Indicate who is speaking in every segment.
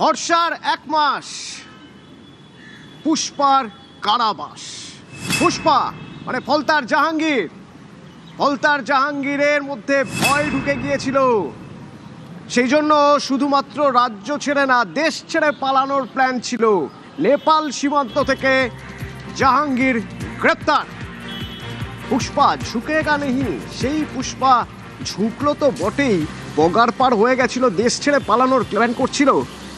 Speaker 1: বর্ষার এক মাস, পুষ্পার কারাবাস। পুষ্পা মানে ফলতার জাহাঙ্গীর, ফলতার জাহাঙ্গীরের মধ্যে ভয় ঢুকে গিয়েছিল। সেই জন্য শুধুমাত্র রাজ্য ছেড়ে না, দেশ ছেড়ে পালানোর প্ল্যান ছিল। নেপাল সীমান্ত থেকে জাহাঙ্গীর গ্রেপ্তার। পুষ্পা ঝুঁকেগা নেহি, সেই পুষ্পা ঝুঁকলো তো বটেই, বগার পার হয়ে গেছিল, দেশ ছেড়ে পালানোর প্ল্যান করছিল,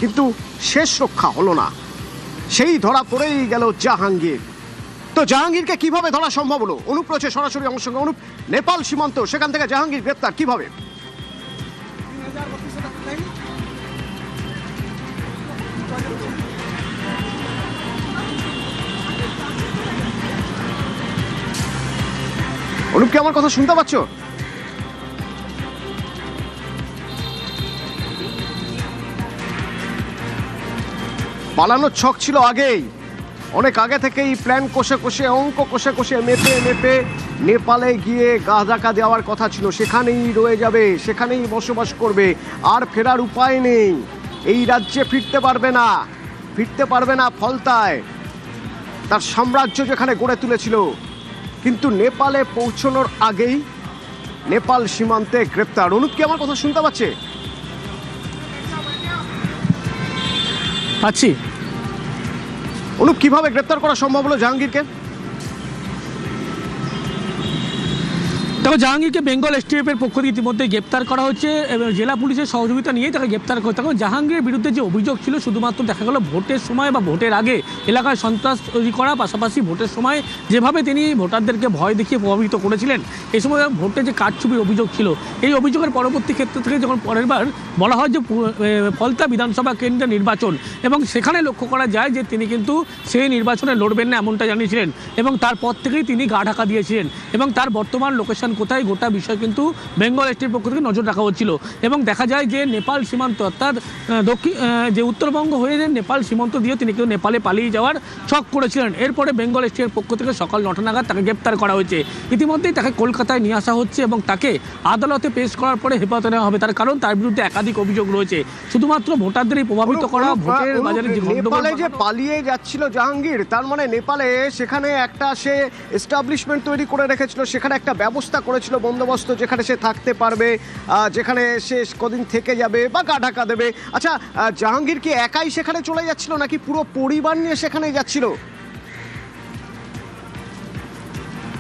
Speaker 1: কিন্তু শেষ রক্ষা হলো না। সেই ধরা পড়েই গেল জাহাঙ্গীর। তো জাহাঙ্গীরকে কিভাবে ধরা সম্ভব হলো? অনুপ রয়েছে সরাসরি আমার সঙ্গে। অনুপ, নেপাল সীমান্ত, সেখান থেকে জাহাঙ্গীর গ্রেপ্তার কিভাবে? অনুপ, কি আমার কথা শুনতে পাচ্ছ? পালানোর ছক ছিল আগেই, অনেক আগে থেকেই প্ল্যান কষে কষে, অঙ্ক কষে কষে, মেপে মেপে নেপালে গিয়ে গা ঢাকা দেওয়ার কথা ছিল। সেখানেই রয়ে যাবে, সেখানেই বসবাস করবে, আর ফেরার উপায় নেই। এই রাজ্যে ফিরতে পারবে না, ফিরতে পারবে না ফলতায়, তার সাম্রাজ্য যেখানে গড়ে তুলেছিল। কিন্তু নেপালে পৌঁছানোর আগেই নেপাল সীমান্তে গ্রেপ্তার। অনুপ, কি আমার কথা শুনতে পাচ্ছে?
Speaker 2: পাচ্ছি।
Speaker 1: অনুপ, কিভাবে গ্রেপ্তার করা সম্ভব হলো জাহাঙ্গীরকে?
Speaker 2: দেখো, জাহাঙ্গীরকে বেঙ্গল এসটিএফের পক্ষ থেকে ইতিমধ্যে গ্রেপ্তার করা হচ্ছে এবং জেলা পুলিশের সহযোগিতা নিয়ে তাকে গ্রেপ্তার করতে হবে। জাহাঙ্গীরের বিরুদ্ধে যে অভিযোগ ছিল, শুধুমাত্র দেখা গেল ভোটের সময় বা ভোটের আগে এলাকায় সন্ত্রাস তৈরি করা, পাশাপাশি ভোটের সময় যেভাবে তিনি ভোটারদেরকে ভয় দেখিয়ে প্রভাবিত করেছিলেন, এই সময় ভোটে যে কারচুপির অভিযোগ ছিল, এই অভিযোগের পরবর্তী ক্ষেত্র থেকে যখন পরের বার বলা হয় যে ফলতা বিধানসভা কেন্দ্রের নির্বাচন, এবং সেখানে লক্ষ্য করা যায় যে তিনি কিন্তু সেই নির্বাচনে লড়বেন না, এমনটা জানিয়েছিলেন, এবং তারপর থেকেই তিনি গা ঢাকা দিয়েছিলেন, এবং তার বর্তমান লোকেশন কোথায়, গোটা বিষয় কিন্তু বেঙ্গল এসটির পক্ষ থেকে নজর রাখা হচ্ছিল। এবং দেখা যায় যে নেপাল সীমান্ত, অর্থাৎ দক্ষিণ যে উত্তরবঙ্গ হয়ে যে নেপাল সীমান্ত দিয়ে তিনি কিন্তু নেপালে পালিয়ে যাওয়ার ছক করেছিলেন। এরপরে বেঙ্গল এসটির পক্ষ থেকে সকাল 9টা নাগাদ তাকে গ্রেপ্তার করা হয়েছে। ইতিমধ্যেই তাকে কলকাতায় নিয়ে আসা হচ্ছে এবং তাকে আদালতে পেশ করার পরে হেফাজতে নেওয়া হবে। তার কারণ তার বিরুদ্ধে একাধিক অভিযোগ রয়েছে, শুধুমাত্র ভোটারদেরই প্রভাবিত করা, ভোটের বাজারে যে
Speaker 1: নেপালে যে পালিয়ে যাচ্ছিল জাহাঙ্গীর, তার মানে নেপালে সেখানে একটা সে এস্টাবলিশমেন্ট তৈরি করে রেখেছিল, সেখানে একটা ব্যবস্থা করেছিল, বন্দোবস্ত, যেখানে সে থাকতে পারবে, যেখানে সে কদিন থেকে যাবে বা গা ঢাকা দেবে। আচ্ছা, জাহাঙ্গীর কি একাই সেখানে চলে যাচ্ছিল নাকি পুরো পরিবার নিয়ে সেখানে যাচ্ছিল?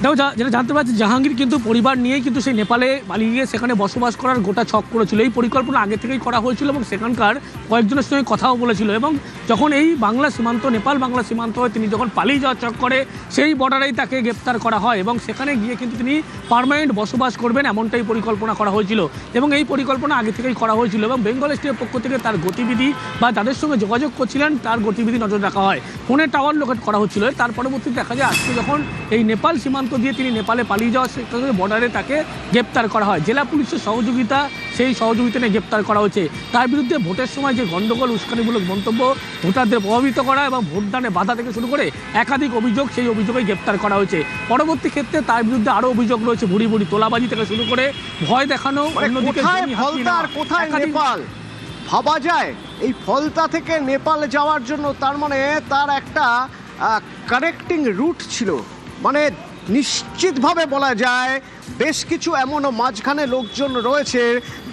Speaker 2: দেখো, যেটা জানতে পারছি, জাহাঙ্গীর কিন্তু পরিবার নিয়েই কিন্তু সেই নেপালে পালিয়ে গিয়ে সেখানে বসবাস করার গোটা ছক করেছিল। এই পরিকল্পনা আগে থেকেই করা হয়েছিল এবং সেখানকার কয়েকজনের সঙ্গে কথাও বলেছিল। এবং যখন এই বাংলা সীমান্ত, নেপাল বাংলা সীমান্ত হয়ে তিনি যখন পালিয়ে যাওয়ার ছক করে, সেই বর্ডারেই তাকে গ্রেপ্তার করা হয় এবং সেখানে গিয়ে কিন্তু তিনি পার্মানেন্ট বসবাস করবেন, এমনটাই পরিকল্পনা করা হয়েছিল। এবং এই পরিকল্পনা আগে থেকেই করা হয়েছিল এবং বেঙ্গল এসটিএফের পক্ষ থেকে তার গতিবিধি বা যাদের সঙ্গে যোগাযোগ করছিলেন তার গতিবিধি নজর রাখা হয়। ফোনে টাওয়ার লোকেট করা হচ্ছিল। তার পরবর্তীতে দেখা যায় আজকে যখন এই নেপাল সীমান্ত দিয়ে তিনি নেপালে পালিয়ে যাওয়ার সেখানে বর্ডারে তাকে গ্রেপ্তার করা হয়। জেলা পুলিশের সহযোগিতা, সেই সহযোগিতা নিয়ে গ্রেপ্তার করা হয়েছে। তার বিরুদ্ধে ভোটের সময় যে গণ্ডগোল, উস্কানিমূলক মন্তব্য, ভোটারদের প্রভাবিত করা এবং ভোটদানে বাধা থেকে শুরু করে একাধিক অভিযোগ, সেই অভিযোগেই গ্রেপ্তার করা হয়েছে। পরবর্তী ক্ষেত্রে তার বিরুদ্ধে আরও অভিযোগ রয়েছে, ভুড়ি ভুড়ি তোলাবাজি থেকে শুরু করে ভয় দেখানো।
Speaker 1: কোথায় নেপাল ভাবা যায়? এই ফলতা থেকে নেপাল যাওয়ার জন্য তার মানে তার একটা কানেক্টিং রুট ছিল, মানে নিশ্চিতভাবে বলা যায় বেশ কিছু এমনও মাঝখানে লোকজন রয়েছে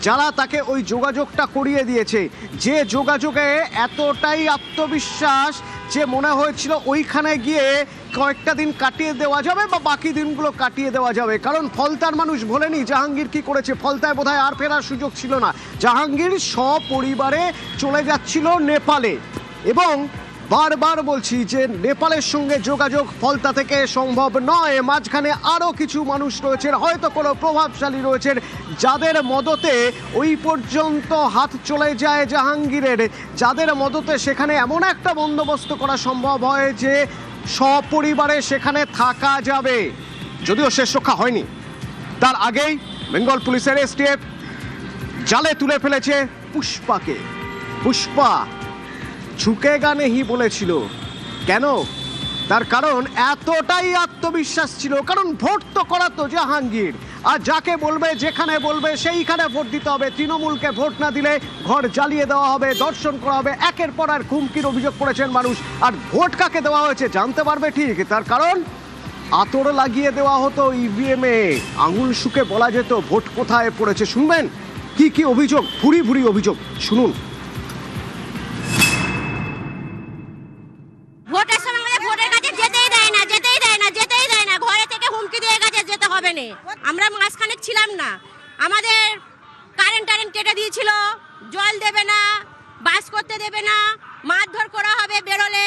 Speaker 1: যারা তাকে ওই যোগাযোগটা করিয়ে দিয়েছে, যে যোগাযোগে এতটাই আত্মবিশ্বাস যে মনে হয়েছিল ওইখানে গিয়ে কয়েকটা দিন কাটিয়ে দেওয়া যাবে বা বাকি দিনগুলো কাটিয়ে দেওয়া যাবে। কারণ ফলতার মানুষ ভোলেনি জাহাঙ্গীর কি করেছে। ফলতায় বোধহয় আর ফেরার সুযোগ ছিল না। জাহাঙ্গীর সপরিবারে চলে যাচ্ছিল নেপালে, এবং বারবার বলছি যে নেপালের সঙ্গে যোগাযোগ ফলতা থেকে সম্ভব নয়। মাঝখানে আরও কিছু মানুষ রয়েছেন, হয়তো কোনো প্রভাবশালী রয়েছেন, যাদের মদতে ওই পর্যন্ত হাত চলে যায় জাহাঙ্গীরের, যাদের মদতে সেখানে এমন একটা বন্দোবস্ত করা সম্ভব হয় যে সপরিবারে সেখানে থাকা যাবে। যদিও শেষ রক্ষা হয়নি, তার আগেই বেঙ্গল পুলিশের এসটিএফ জালে তুলে ফেলেছে পুষ্পাকে। পুষ্পা ঝুঁকেগা নেহি বলেছিল, কেন? তার কারণ এতটাই আত্মবিশ্বাস ছিল, কারণ ভোট তো করাতো জাহাঙ্গীর। আর যাকে বলবে যেখানে বলবে সেইখানে ভোট দিতে হবে, তৃণমূলকে ভোট না দিলে ঘর জ্বালিয়ে দেওয়া হবে, দর্শন করা হবে, একের পর এক হুমকির অভিযোগ করেছেন মানুষ। আর ভোট কাকে দেওয়া হয়েছে জানতে পারবে ঠিক, তার কারণ আতর লাগিয়ে দেওয়া হতো ইভিএমে, আঙুল শুকে বলা যেত ভোট কোথায় পড়েছে। শুনবেন কি কি অভিযোগ, ভুরি ভুরি অভিযোগ, শুনুন।
Speaker 3: ভোটের সময় আমাদের ভোটের কাছে যেতেই দেয় না, ঘরে থেকে হুমকি দিয়ে গেছে যেতে হবে না। আমরা মাসখানেক ছিলাম না, আমাদের কারেন্ট কেটে দিয়েছিল, জল দেবে না, বাস করতে দেবে না, মারধর করা হবে বেরোলে,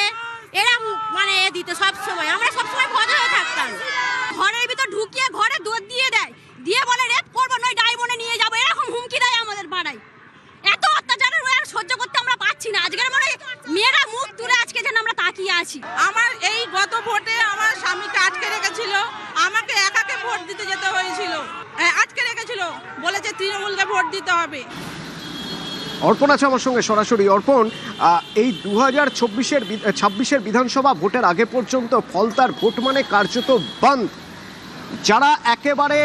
Speaker 3: এরকম মানে দিত সব সময়। আমরা সবসময় ভয় হয়ে থাকতাম, ঘরের ভিতর ঢুকিয়ে ঘরে দৌড় দিয়ে দেয়, দিয়ে বলে রেপ করবো, নয় ডায়মন্ডে নিয়ে যাবো, এরকম হুমকি দেয় আমাদের পাড়ায়। এত অত্যাচারের আর সহ্য করতে আমরা পাচ্ছি না। আজকের মনে মেয়েরা মুখ তুলে আজকে যেন আমরা তাকিয়ে আছি।
Speaker 4: আমার এই গত ভোটে আমার স্বামীকে আটকে রেখেছিল, আমাকে একাকে ভোট দিতে যেতে হয়েছিল, আটকে রেখেছিল, বলেছে তৃণমূলকে ভোট দিতে হবে।
Speaker 1: অর্পণ আছে আমার সঙ্গে সরাসরি। অর্পণ, এই 2026-এর বিধানসভা ভোটের আগে পর্যন্ত ফলতার ভোট মানে কার্যত বন্ধ। যারা একেবারে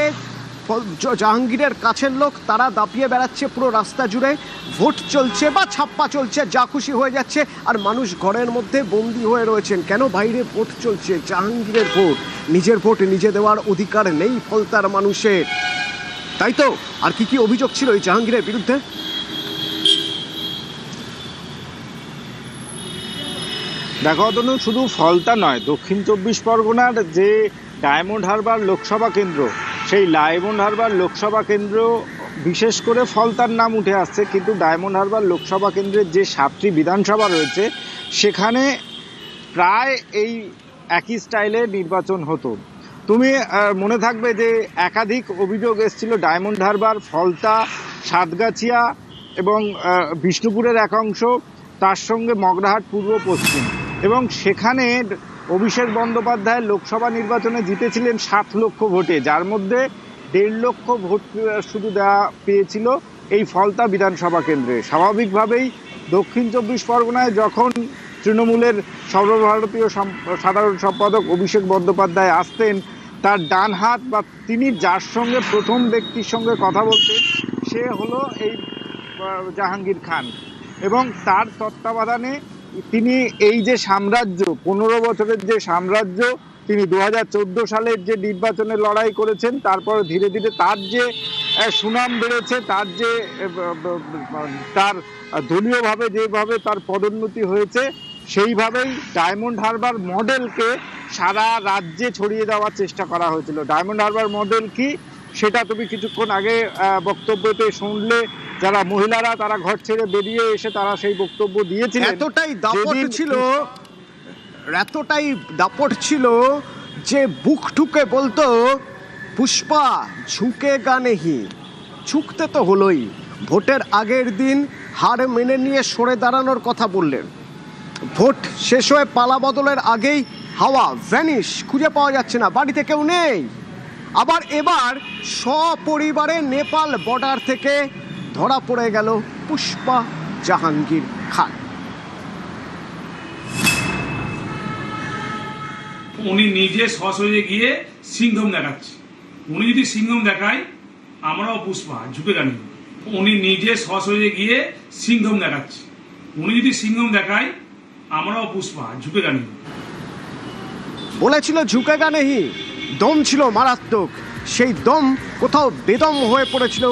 Speaker 1: জাহাঙ্গীরের কাছের লোক তারা দাপিয়ে বেড়াচ্ছে পুরো রাস্তা জুড়ে, ভোট চলছে বা ছাপ্পা চলছে, যা খুশি হয়ে যাচ্ছে, আর মানুষ ঘরের মধ্যে বন্দী হয়ে রয়েছেন। কেন বাইরে ভোট চলছে? জাহাঙ্গীরের ভোট, নিজের ভোট নিজে দেওয়ার অধিকার নেই ফলতার মানুষের, তাই তো? আর কি কি অভিযোগ ছিল এই জাহাঙ্গীরের বিরুদ্ধে?
Speaker 5: দেখো অতনু, শুধু ফলতা নয়, দক্ষিণ 24 পরগনার যে ডায়মন্ড হারবার লোকসভা কেন্দ্র, সেই ডায়মন্ড হারবার লোকসভা কেন্দ্র বিশেষ করে ফলতার নাম উঠে আসছে, কিন্তু ডায়মন্ড হারবার লোকসভা কেন্দ্রের যে 7টি বিধানসভা রয়েছে সেখানে প্রায় এই একই স্টাইলে নির্বাচন হতো। তুমি মনে থাকবে যে একাধিক অভিযোগ এসেছিল ডায়মন্ড হারবার, ফলতা, সাতগাছিয়া এবং বিষ্ণুপুরের এক অংশ, তার সঙ্গে মগরাহাট পূর্ব পশ্চিম, এবং সেখানে অভিষেক বন্দ্যোপাধ্যায় লোকসভা নির্বাচনে জিতেছিলেন 7 লক্ষ ভোটে, যার মধ্যে 1.5 লক্ষ ভোট শুধু দেওয়া পেয়েছিল এই ফলতা বিধানসভা কেন্দ্রে। স্বাভাবিকভাবেই দক্ষিণ 24 পরগনায় যখন তৃণমূলের সর্বভারতীয় সাধারণ সম্পাদক অভিষেক বন্দ্যোপাধ্যায় আসতেন, তার ডান হাত বা তিনি যার সঙ্গে প্রথম ব্যক্তির সঙ্গে কথা বলতেন সে হলো এই জাহাঙ্গীর খান, এবং তার তত্ত্বাবধানে তিনি এই যে সাম্রাজ্য, 15 বছরের যে সাম্রাজ্য, তিনি 2014 সালের যে নির্বাচনে লড়াই করেছেন, তারপরে ধীরে ধীরে তার যে সুনাম বেড়েছে, তার যে তার দলীয়ভাবে যেভাবে তার পদোন্নতি হয়েছে, সেইভাবেই ডায়মন্ড হারবার মডেলকে সারা রাজ্যে ছড়িয়ে দেওয়ার চেষ্টা করা হয়েছিল। ডায়মন্ড হারবার মডেল কি সেটা তুমি কিছুক্ষণ আগে বক্তব্যতে শুনলে, যারা মহিলারা তারা ঘর ছেড়ে বেরিয়ে এসে তারা সেই বক্তব্য দিয়েছিলেন।
Speaker 1: এতটাই দাপট ছিল যে বুক ঠুকে বলতো পুষ্পা ঝুঁকেগা নেহি। ঝুঁকতে তো হলোই। ভোটের আগের দিন হার মেনে নিয়ে সরে দাঁড়ানোর কথা বললেন, ভোট শেষ হয়ে পালা বদলের আগেই হাওয়া ভ্যানিশ, খুঁজে পাওয়া যাচ্ছে না, বাড়িতে কেউ নেই। আবার এবার সপরিবারে নেপাল বর্ডার থেকে ধরা পড়ে গেল পুষ্পা জাহাঙ্গীর খান।
Speaker 6: উনি নিজে সশরীরে গিয়ে সিংঘম দেখাচ্ছে। উনি যদি সিংঘম দেখায় আমরাও পুষ্পা ঝুঁকে গানি। উনি নিজে সশরীরে গিয়ে সিংঘম দেখাচ্ছে। উনি যদি সিংঘম দেখায় আমরাও পুষ্পা ঝুঁকে গানি।
Speaker 1: বলেছিল ঝুঁকেগা নেহি, দম ছিল মারাত্মক। সেই দম কোথাও বেদম হয়ে পড়েছিল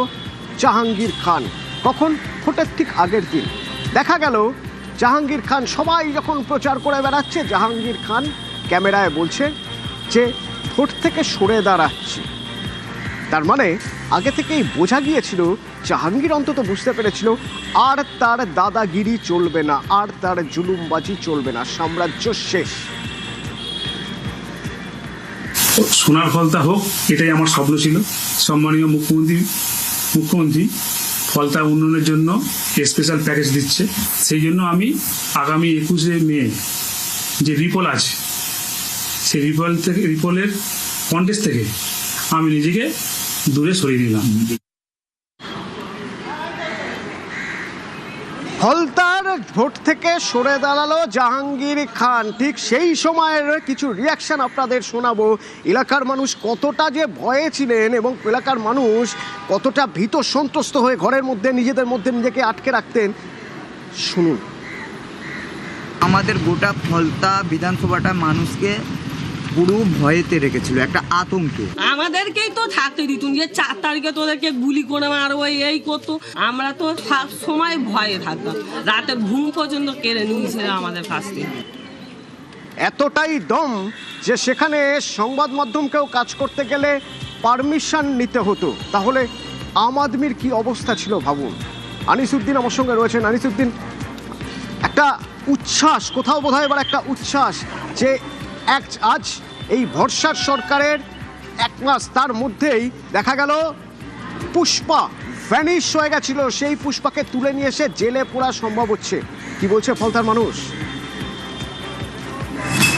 Speaker 1: জাহাঙ্গীর খান। কখন? ভোটের ঠিক আগের দিন। দেখা গেল জাহাঙ্গীর খান, সবাই যখন প্রচার করে বেড়াচ্ছে, জাহাঙ্গীর খান ক্যামেরায় বলছে যে ভোট থেকে সরে দাঁড়াচ্ছে। তার মানে আগে থেকেই বোঝা গিয়েছিল, জাহাঙ্গীর অন্তত বুঝতে পেরেছিল আর তার দাদাগিরি চলবে না, আর তার জুলুমবাজি চলবে না, সাম্রাজ্য শেষ।
Speaker 6: সোনার ফলতা হোক, এটাই আমার স্বপ্ন ছিল। সম্মানীয় মুখ্যমন্ত্রী ফলতা উন্নয়নের জন্য স্পেশাল প্যাকেজ দিচ্ছে। সেই জন্য আমি আগামী 21শে মে যে রিপোল আছে, সেই রিপোলের কন্টেস্ট থেকে আমি নিজেকে দূরে সরিয়ে দিলাম।
Speaker 1: ফলতার ভোট থেকে সরে দাঁড়ালো জাহাঙ্গীর খান। ঠিক সেই সময়ের কিছু রিয়াকশন আপনাদের শোনাবো। এলাকার মানুষ কতটা যে ভয়ে ছিলেন এবং এলাকার মানুষ কতটা ভীত সন্ত্রস্ত হয়ে ঘরের মধ্যে নিজেদের মধ্যে নিজেকে আটকে রাখতেন, শুনুন।
Speaker 7: আমাদের গোটা ফলতা বিধানসভাটা মানুষকে পুরো ভয়েতে রেখেছিল, একটা আতঙ্কে।
Speaker 4: আমাদেরকেই তো থাকতে দিত যে 4 তারিখে তোদেরকে গুলি করে মারবো এই করতো। আমরা তো সব সময় ভয়ে থাকতাম, রাতে ঘুম পর্যন্ত কেড়ে নিয়েছিল আমাদের কাছ থেকে।
Speaker 1: এতটাই দম যে সেখানে সংবাদ মাধ্যমকেও কাজ করতে গেলে পারমিশন নিতে হতো। তাহলে আম আদমির কি অবস্থা ছিল ভাবুন। আনিসুদ্দিন আমার সঙ্গে রয়েছেন। আনিসুদ্দিন, একটা উচ্ছ্বাস, কোথাও বোধহয় এবার একটা উচ্ছ্বাস যে আজ এই ভরসার সরকারের 1 মাস, তার মধ্যেই দেখা গেল পুষ্পা ভ্যানিশ হয়ে গেছিল। সেই পুষ্পাকে তুলে নিয়ে এসে জেলে পোড়া সম্ভব হচ্ছে। কি বলছে ফলতার মানুষ?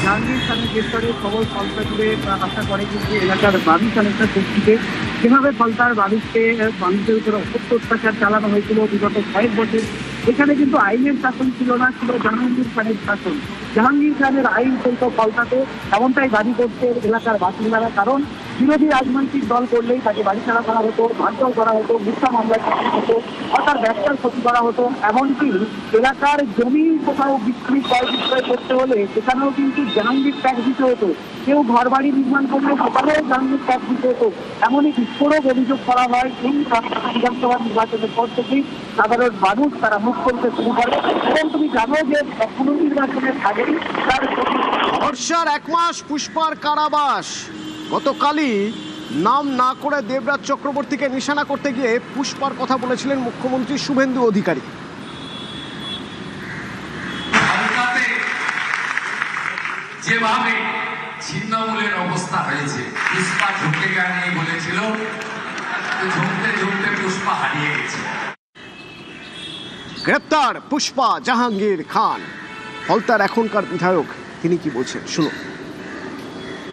Speaker 8: জাহাঙ্গীর খানের গ্রেফতারের খবর ফলতা জুড়ে আশা করে কিন্তু এলাকার মানুষ অনেকটা শক্তিতে। যেভাবে ফলতার মানুষদের উপরে অত্যাচার চালানো হয়েছিল বিগত কয়েক বছর, এখানে কিন্তু আইনের শাসন ছিল না, ছিল জাহাঙ্গীর খানের শাসন। জাহাঙ্গীর খানের আইন চলত ফলতাতে, এমনটাই দাবি করছে এলাকার বাসিন্দারা। কারণ বিরোধী রাজনৈতিক দল করলেই তাকে বাড়ি ছাড়া করা হতো, মারধর করা হতো, মিথ্যা মামলায় চাকরি হতো, বা তার ব্যবসার ক্ষতি করা হতো। এমনকি এলাকার জমি কোথাও বিক্রি ক্রয় বিক্রয় করতে হলে সেখানেও কিন্তু জাহাঙ্গীর ট্যাক্স দিতে হতো। কেউ ঘর বাড়ি নির্মাণ করলে সেখানেও জাহাঙ্গীর ট্যাক্স দিতে হতো। এমনই বিস্ফোরক অভিযোগ করা হয়। এই বিধানসভা নির্বাচনের পর থেকেই সাধারণ মানুষ তারা মুখ করতে শুরু করে। এবং তুমি জানো যে কোনো নির্বাচনের আগেই তার
Speaker 1: ভরসার 1 মাস পুষ্পার কারাবাস। গতকালই নাম না করে দেবরাজ চক্রবর্তীকে নিশানা করতে গিয়ে পুষ্পার কথা বলেছিলেন মুখ্যমন্ত্রী শুভেন্দু অধিকারী।
Speaker 9: যেভাবে ছিন্নমূলের অবস্থা হয়েছে, পুষ্পা ঝুঁকে গানিয়ে বলেছিল, ঝুঁকতে ঝুঁকতে পুষ্পা হারিয়ে গেছে।
Speaker 1: গ্রেপ্তার পুষ্পা জাহাঙ্গীর খান। ফলতার এখনকার বিধায়ক, তিনি কি বলছেন শুনুন।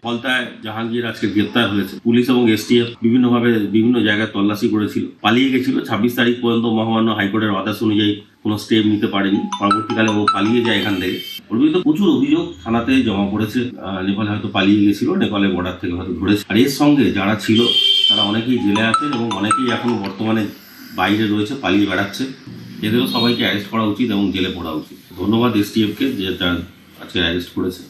Speaker 10: ফলতায় জাহাঙ্গীর আজকে গ্রেপ্তার হয়েছে। পুলিশ এবং এসটিএফ বিভিন্নভাবে বিভিন্ন জায়গায় তল্লাশি করেছিল, পালিয়ে গেছিল। 26 তারিখ পর্যন্ত মহামান্য হাইকোর্টের আদেশ অনুযায়ী কোনো স্টেপ নিতে পারেনি। পরবর্তীকালে ও পালিয়ে যায় এখান থেকে। ওর বিরুদ্ধে প্রচুর অভিযোগ থানাতে জমা পড়েছে। নেপালে হয়তো পালিয়ে গেছিল, নেপালের বর্ডার থেকে হয়তো ধরেছে। আর এর সঙ্গে যারা ছিল তারা অনেকেই জেলে আছেন এবং অনেকেই এখন বর্তমানে বাইরে রয়েছে, পালিয়ে বেড়াচ্ছে। এদেরও সবাইকে অ্যারেস্ট করা উচিত এবং জেলে পড়া উচিত। ধন্যবাদ এসটিএফকে যে আজকে অ্যারেস্ট করেছে।